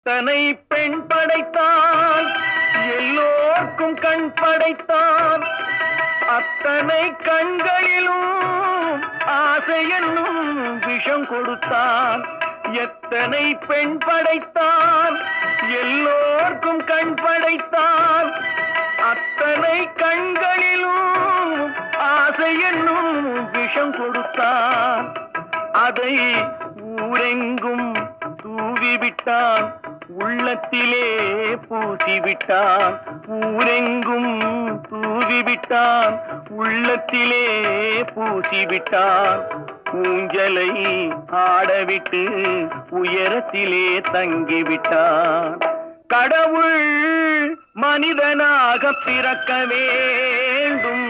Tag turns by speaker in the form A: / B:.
A: எத்தனை பெண் படைத்தான், எல்லோர்க்கும் கண் படைத்தான். அத்தனை கண்களிலும் ஆசை என்னும் விஷம் கொடுத்தான். எத்தனை பெண் படைத்தான், எல்லோர்க்கும் கண் படைத்தான். அத்தனை கண்களிலும் ஆசை என்னும் விஷம் கொடுத்தான். அதை ஊரெங்கும் தூவிவிட்டான், உள்ளத்திலே பூசிவிட்டான். ஊரெங்கும் தூவிவிட்டான், உள்ளத்திலே பூசிவிட்டான். ஊஞ்சலை ஆடவிட்டு உயரத்திலே தங்கிவிட்டான். கடவுள் மனிதனாக பிறக்க வேண்டும்,